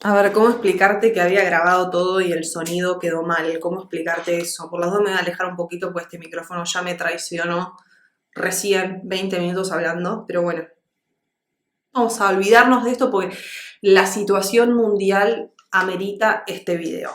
A ver, ¿cómo explicarte que había grabado todo y el sonido quedó mal? ¿Cómo explicarte eso? Por las dos me voy a alejar un poquito, pues este micrófono ya me traicionó recién 20 minutos hablando, pero bueno, vamos a olvidarnos de esto porque la situación mundial amerita este video.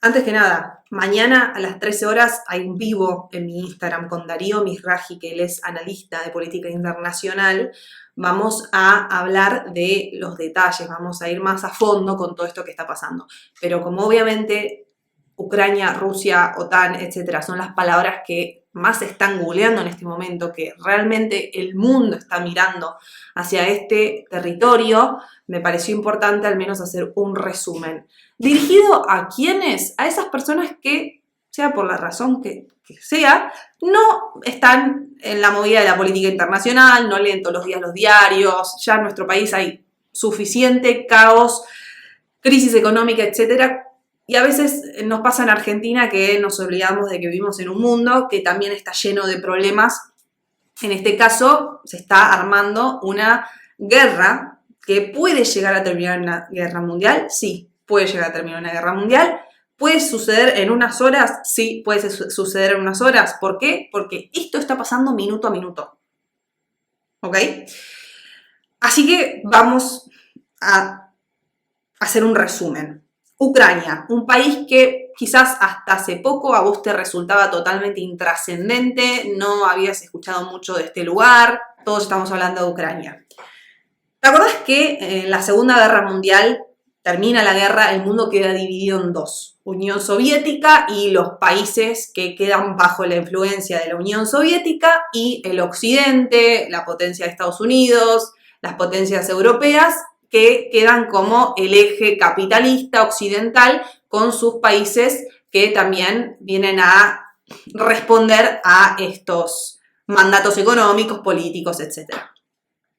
Antes que nada, mañana a las 13 horas hay un vivo en mi Instagram con Darío Mizrahi, que él es analista de política internacional. Vamos a hablar de los detalles, vamos a ir más a fondo con todo esto que está pasando. Pero como obviamente Ucrania, Rusia, OTAN, etcétera, son las palabras que más se están googleando en este momento, que realmente el mundo está mirando hacia este territorio, me pareció importante al menos hacer un resumen. ¿Dirigido a quiénes? A esas personas que, sea por la razón que sea, no están en la movida de la política internacional, no leen todos los días los diarios, ya en nuestro país hay suficiente caos, crisis económica, etcétera. Y a veces nos pasa en Argentina que nos olvidamos de que vivimos en un mundo que también está lleno de problemas. En este caso, se está armando una guerra que puede llegar a terminar en una guerra mundial. Sí, puede llegar a terminar en una guerra mundial. ¿Puede suceder en unas horas? Sí, puede suceder en unas horas. ¿Por qué? Porque esto está pasando minuto a minuto. ¿Ok? Así que vamos a hacer un resumen. Ucrania, un país que quizás hasta hace poco a vos te resultaba totalmente intrascendente, no habías escuchado mucho de este lugar, todos estamos hablando de Ucrania. ¿Te acuerdas que en la Segunda Guerra Mundial termina la guerra, el mundo queda dividido en dos, Unión Soviética y los países que quedan bajo la influencia de la Unión Soviética y el Occidente, la potencia de Estados Unidos, las potencias europeas, que quedan como el eje capitalista occidental con sus países que también vienen a responder a estos mandatos económicos, políticos, etc.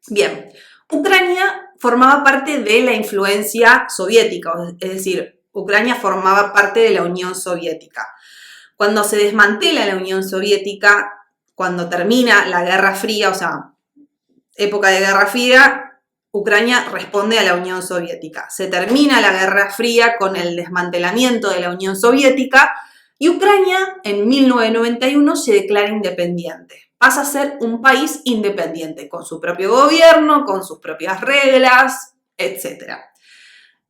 Bien, Ucrania formaba parte de la influencia soviética, es decir, Ucrania formaba parte de la Unión Soviética. Cuando se desmantela la Unión Soviética, cuando termina la Guerra Fría, o sea, época de Guerra Fría, Ucrania responde a la Unión Soviética. Se termina la Guerra Fría con el desmantelamiento de la Unión Soviética y Ucrania en 1991 se declara independiente. Pasa a ser un país independiente, con su propio gobierno, con sus propias reglas, etc.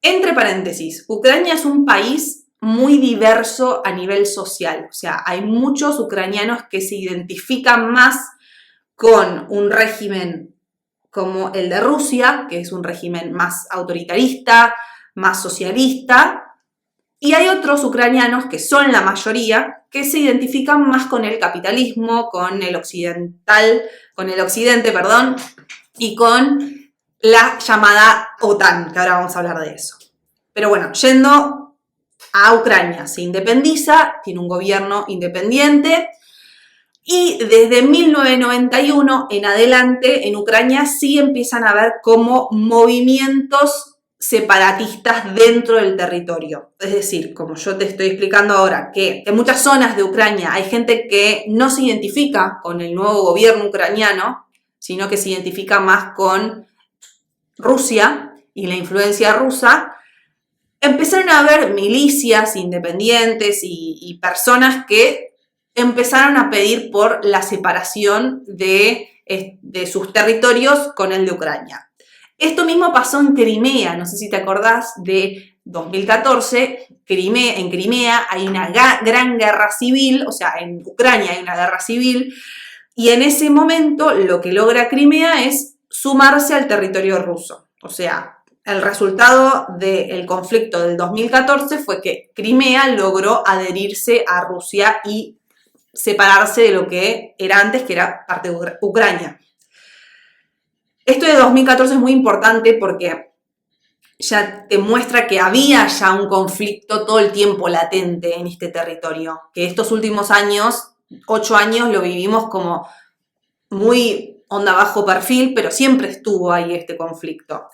Entre paréntesis, Ucrania es un país muy diverso a nivel social. O sea, hay muchos ucranianos que se identifican más con un régimen como el de Rusia, que es un régimen más autoritarista, más socialista, y hay otros ucranianos, que son la mayoría, que se identifican más con el capitalismo, con el occidente, perdón, y con la llamada OTAN, que ahora vamos a hablar de eso. Pero bueno, yendo a Ucrania, se independiza, tiene un gobierno independiente, y desde 1991 en adelante en Ucrania sí empiezan a haber como movimientos separatistas dentro del territorio. Es decir, como yo te estoy explicando ahora, que en muchas zonas de Ucrania hay gente que no se identifica con el nuevo gobierno ucraniano, sino que se identifica más con Rusia y la influencia rusa. Empezaron a haber milicias independientes y personas que empezaron a pedir por la separación de sus territorios con el de Ucrania. Esto mismo pasó en Crimea, no sé si te acordás de 2014, en Crimea hay una gran guerra civil, o sea, en Ucrania hay una guerra civil, y en ese momento lo que logra Crimea es sumarse al territorio ruso. O sea, el resultado del conflicto del 2014 fue que Crimea logró adherirse a Rusia y separarse de lo que era antes, que era parte de Ucrania. Esto de 2014 es muy importante porque ya te muestra que había ya un conflicto todo el tiempo latente en este territorio, que estos últimos años, 8 años, lo vivimos como muy onda bajo perfil, pero siempre estuvo ahí este conflicto.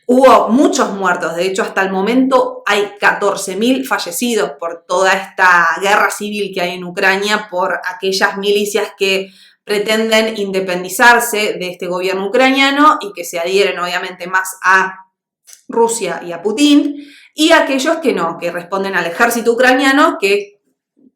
Hubo muchos muertos, de hecho hasta el momento hay 14.000 fallecidos por toda esta guerra civil que hay en Ucrania, por aquellas milicias que pretenden independizarse de este gobierno ucraniano y que se adhieren obviamente más a Rusia y a Putin, y aquellos que no, que responden al ejército ucraniano, que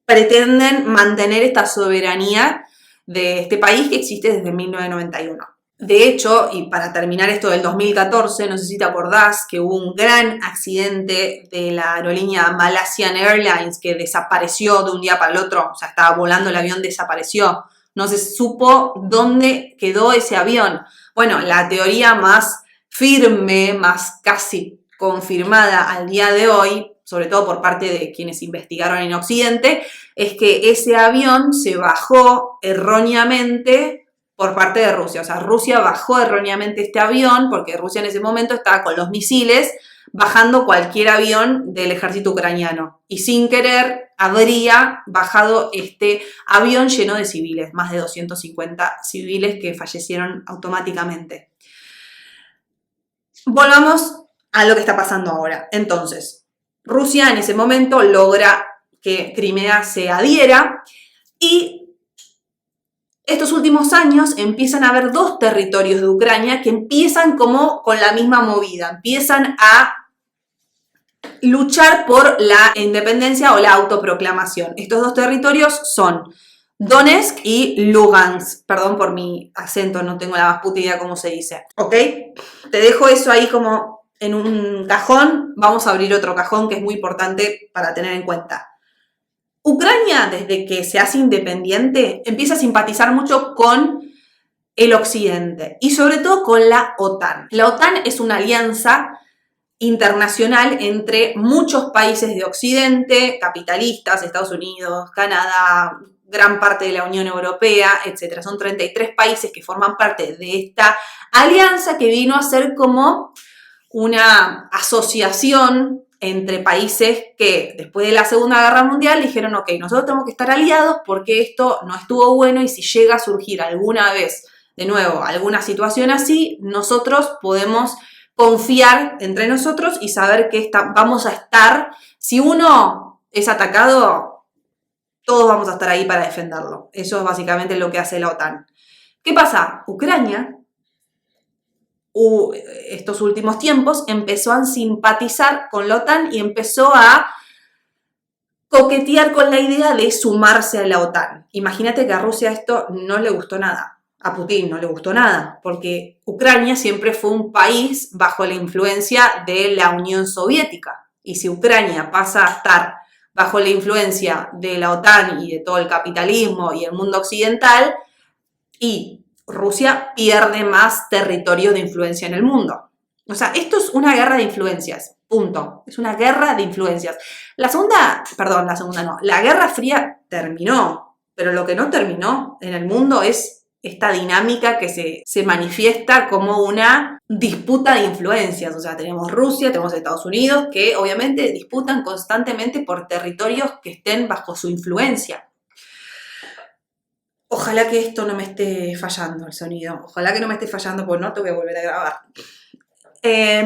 pretenden mantener esta soberanía de este país que existe desde 1991. De hecho, y para terminar esto del 2014, no sé si te acordás que hubo un gran accidente de la aerolínea Malaysian Airlines que desapareció de un día para el otro, o sea, estaba volando el avión, desapareció, no se supo dónde quedó ese avión. Bueno, la teoría más firme, más casi confirmada al día de hoy, sobre todo por parte de quienes investigaron en Occidente, es que ese avión se bajó erróneamente por parte de Rusia. O sea, Rusia bajó erróneamente este avión porque Rusia en ese momento estaba con los misiles bajando cualquier avión del ejército ucraniano. Y sin querer habría bajado este avión lleno de civiles, más de 250 civiles que fallecieron automáticamente. Volvamos a lo que está pasando ahora. Entonces, Rusia en ese momento logra que Crimea se adhiera y estos últimos años empiezan a haber dos territorios de Ucrania que empiezan como con la misma movida, empiezan a luchar por la independencia o la autoproclamación. Estos dos territorios son Donetsk y Lugansk. Perdón por mi acento, no tengo la más puta idea cómo se dice. ¿Ok? Te dejo eso ahí como en un cajón. Vamos a abrir otro cajón que es muy importante para tener en cuenta. Ucrania, desde que se hace independiente, empieza a simpatizar mucho con el Occidente y sobre todo con la OTAN. La OTAN es una alianza internacional entre muchos países de Occidente, capitalistas, Estados Unidos, Canadá, gran parte de la Unión Europea, etc. Son 33 países que forman parte de esta alianza que vino a ser como una asociación entre países que después de la Segunda Guerra Mundial dijeron, ok, nosotros tenemos que estar aliados porque esto no estuvo bueno y si llega a surgir alguna vez, de nuevo, alguna situación así, nosotros podemos confiar entre nosotros y saber que vamos a estar, si uno es atacado, todos vamos a estar ahí para defenderlo. Eso es básicamente lo que hace la OTAN. ¿Qué pasa? Ucrania estos últimos tiempos empezó a simpatizar con la OTAN y empezó a coquetear con la idea de sumarse a la OTAN. Imagínate que a Rusia esto no le gustó nada, a Putin no le gustó nada, porque Ucrania siempre fue un país bajo la influencia de la Unión Soviética. Y si Ucrania pasa a estar bajo la influencia de la OTAN y de todo el capitalismo y el mundo occidental, y Rusia pierde más territorio de influencia en el mundo. O sea, esto es una guerra de influencias, punto. Es una guerra de influencias. La Guerra Fría terminó, pero lo que no terminó en el mundo es esta dinámica que se manifiesta como una disputa de influencias. O sea, tenemos Rusia, tenemos Estados Unidos, que obviamente disputan constantemente por territorios que estén bajo su influencia. Ojalá que esto no me esté fallando el sonido. Ojalá que no me esté fallando porque no te voy a volver a grabar.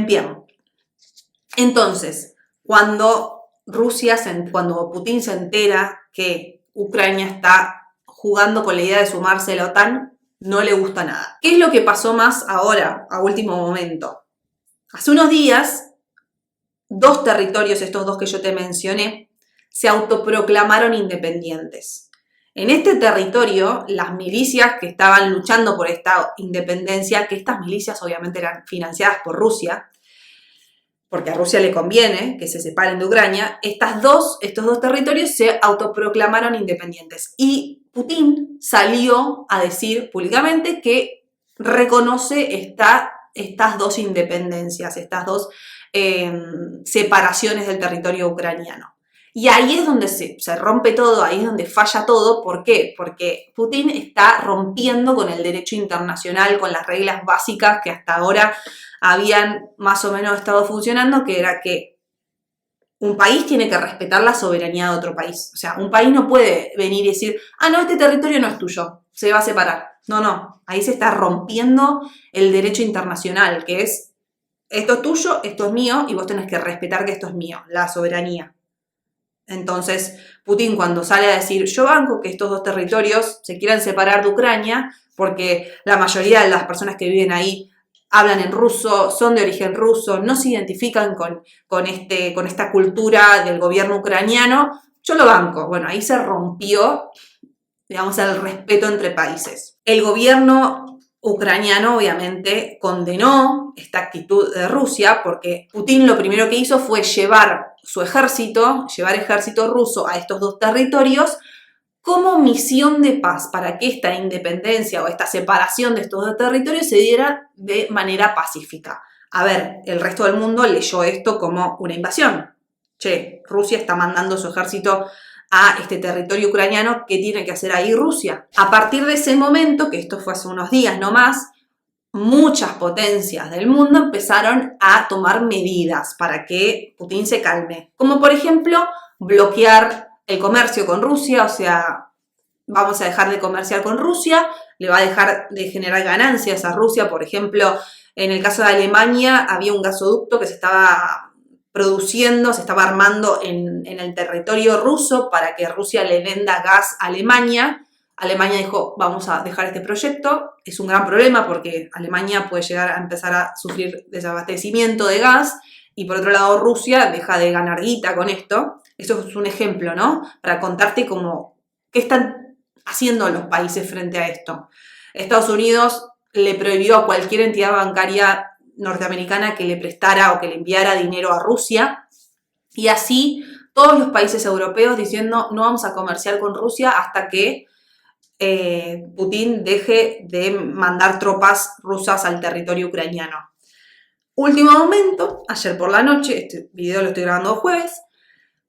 Bien. Entonces, cuando Putin se entera que Ucrania está jugando con la idea de sumarse a la OTAN, no le gusta nada. ¿Qué es lo que pasó más ahora, a último momento? Hace unos días, dos territorios, estos dos que yo te mencioné, se autoproclamaron independientes. En este territorio, las milicias que estaban luchando por esta independencia, que estas milicias obviamente eran financiadas por Rusia, porque a Rusia le conviene que se separen de Ucrania, estos dos territorios se autoproclamaron independientes. Y Putin salió a decir públicamente que reconoce estas dos independencias, estas dos separaciones del territorio ucraniano. Y ahí es donde se rompe todo, ahí es donde falla todo. ¿Por qué? Porque Putin está rompiendo con el derecho internacional, con las reglas básicas que hasta ahora habían más o menos estado funcionando, que era que un país tiene que respetar la soberanía de otro país. O sea, un país no puede venir y decir, no, este territorio no es tuyo, se va a separar. No, ahí se está rompiendo el derecho internacional, que es, esto es tuyo, esto es mío, y vos tenés que respetar que esto es mío, la soberanía. Entonces, Putin cuando sale a decir, yo banco que estos dos territorios se quieran separar de Ucrania, porque la mayoría de las personas que viven ahí hablan en ruso, son de origen ruso, no se identifican con esta cultura del gobierno ucraniano, yo lo banco. Bueno, ahí se rompió, digamos, el respeto entre países. El gobierno ucraniano obviamente condenó esta actitud de Rusia porque Putin lo primero que hizo fue llevar ejército ruso a estos dos territorios como misión de paz para que esta independencia o esta separación de estos dos territorios se diera de manera pacífica. A ver, el resto del mundo leyó esto como una invasión. Che, Rusia está mandando su ejército a este territorio ucraniano, ¿qué tiene que hacer ahí Rusia? A partir de ese momento, que esto fue hace unos días nomás, muchas potencias del mundo empezaron a tomar medidas para que Putin se calme. Como por ejemplo, bloquear el comercio con Rusia, o sea, vamos a dejar de comerciar con Rusia, le va a dejar de generar ganancias a Rusia. Por ejemplo, en el caso de Alemania había un gasoducto que se estaba produciendo, se estaba armando en el territorio ruso para que Rusia le venda gas a Alemania. Alemania dijo, vamos a dejar este proyecto. Es un gran problema porque Alemania puede llegar a empezar a sufrir desabastecimiento de gas y por otro lado Rusia deja de ganar guita con esto. Eso es un ejemplo, ¿no? Para contarte cómo, qué están haciendo los países frente a esto. Estados Unidos le prohibió a cualquier entidad bancaria norteamericana que le prestara o que le enviara dinero a Rusia, y así todos los países europeos diciendo no vamos a comerciar con Rusia hasta que Putin deje de mandar tropas rusas al territorio ucraniano. Último momento, ayer por la noche, este video lo estoy grabando jueves,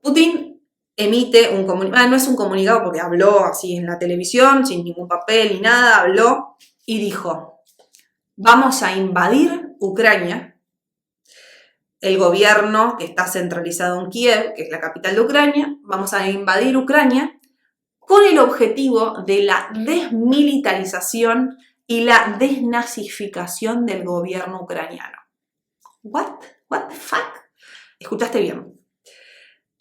Putin emite un comunicado, no es un comunicado porque habló así en la televisión, sin ningún papel ni nada, habló y dijo, vamos a invadir Ucrania. El gobierno que está centralizado en Kiev, que es la capital de Ucrania, vamos a invadir Ucrania con el objetivo de la desmilitarización y la desnazificación del gobierno ucraniano. What the fuck? Escuchaste bien.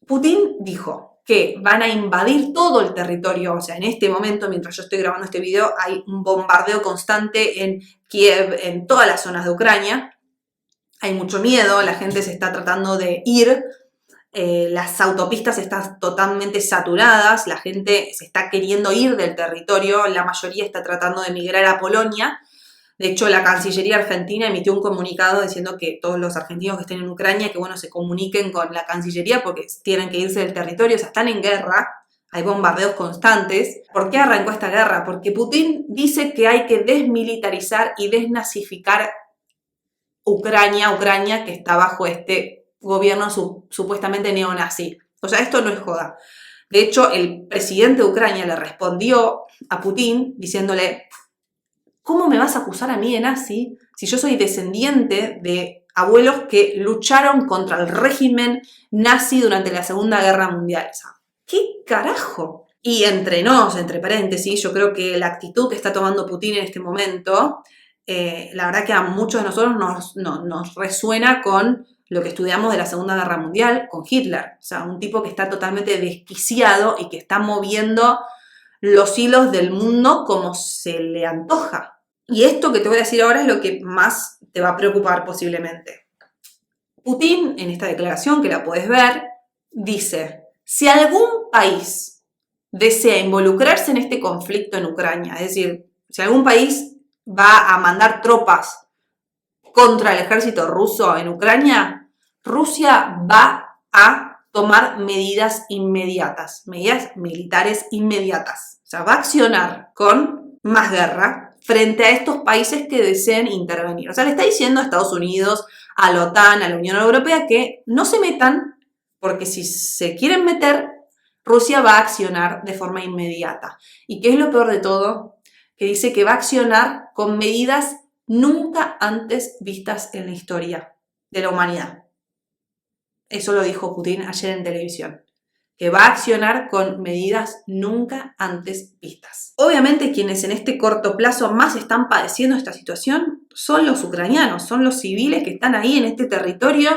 Putin dijo que van a invadir todo el territorio, o sea, en este momento, mientras yo estoy grabando este video, hay un bombardeo constante en Kiev, en todas las zonas de Ucrania. Hay mucho miedo, la gente se está tratando de ir, las autopistas están totalmente saturadas, la gente se está queriendo ir del territorio, la mayoría está tratando de emigrar a Polonia. De hecho, la Cancillería Argentina emitió un comunicado diciendo que todos los argentinos que estén en Ucrania, que bueno, se comuniquen con la Cancillería porque tienen que irse del territorio, o sea, están en guerra, hay bombardeos constantes. ¿Por qué arrancó esta guerra? Porque Putin dice que hay que desmilitarizar y desnazificar Ucrania que está bajo este gobierno supuestamente neonazi. O sea, esto no es joda. De hecho, el presidente de Ucrania le respondió a Putin diciéndole, ¿cómo me vas a acusar a mí de nazi si yo soy descendiente de abuelos que lucharon contra el régimen nazi durante la Segunda Guerra Mundial? O sea, ¿qué carajo? Y entre paréntesis, yo creo que la actitud que está tomando Putin en este momento, la verdad que a muchos de nosotros nos resuena con lo que estudiamos de la Segunda Guerra Mundial, con Hitler. O sea, un tipo que está totalmente desquiciado y que está moviendo los hilos del mundo como se le antoja. Y esto que te voy a decir ahora es lo que más te va a preocupar posiblemente. Putin, en esta declaración que la puedes ver, dice, si algún país desea involucrarse en este conflicto en Ucrania, es decir, si algún país va a mandar tropas contra el ejército ruso en Ucrania, Rusia va a tomar medidas inmediatas, medidas militares inmediatas. O sea, va a accionar con más guerra frente a estos países que deseen intervenir. O sea, le está diciendo a Estados Unidos, a la OTAN, a la Unión Europea que no se metan, porque si se quieren meter, Rusia va a accionar de forma inmediata. ¿Y qué es lo peor de todo? Que dice que va a accionar con medidas nunca antes vistas en la historia de la humanidad. Eso lo dijo Putin ayer en televisión, que va a accionar con medidas nunca antes vistas. Obviamente quienes en este corto plazo más están padeciendo esta situación son los ucranianos, son los civiles que están ahí en este territorio,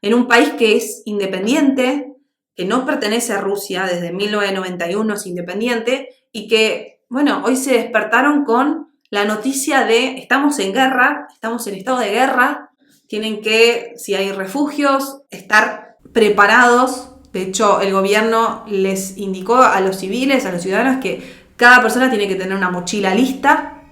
en un país que es independiente, que no pertenece a Rusia, desde 1991 es independiente, y que, bueno, hoy se despertaron con la noticia de estamos en guerra, estamos en estado de guerra, tienen que, si hay refugios, estar preparados. De hecho, el gobierno les indicó a los civiles, a los ciudadanos, que cada persona tiene que tener una mochila lista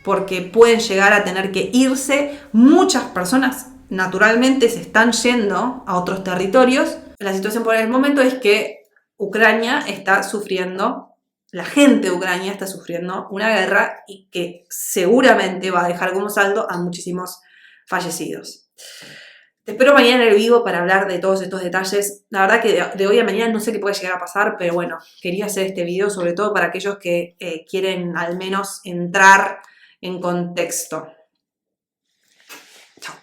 porque pueden llegar a tener que irse. Muchas personas naturalmente se están yendo a otros territorios. La situación por el momento es que Ucrania está sufriendo, la gente de Ucrania está sufriendo una guerra y que seguramente va a dejar como saldo a muchísimos fallecidos. Te espero mañana en el vivo para hablar de todos estos detalles. La verdad que de hoy a mañana no sé qué puede llegar a pasar, pero bueno, quería hacer este video sobre todo para aquellos que quieren al menos entrar en contexto. Chao.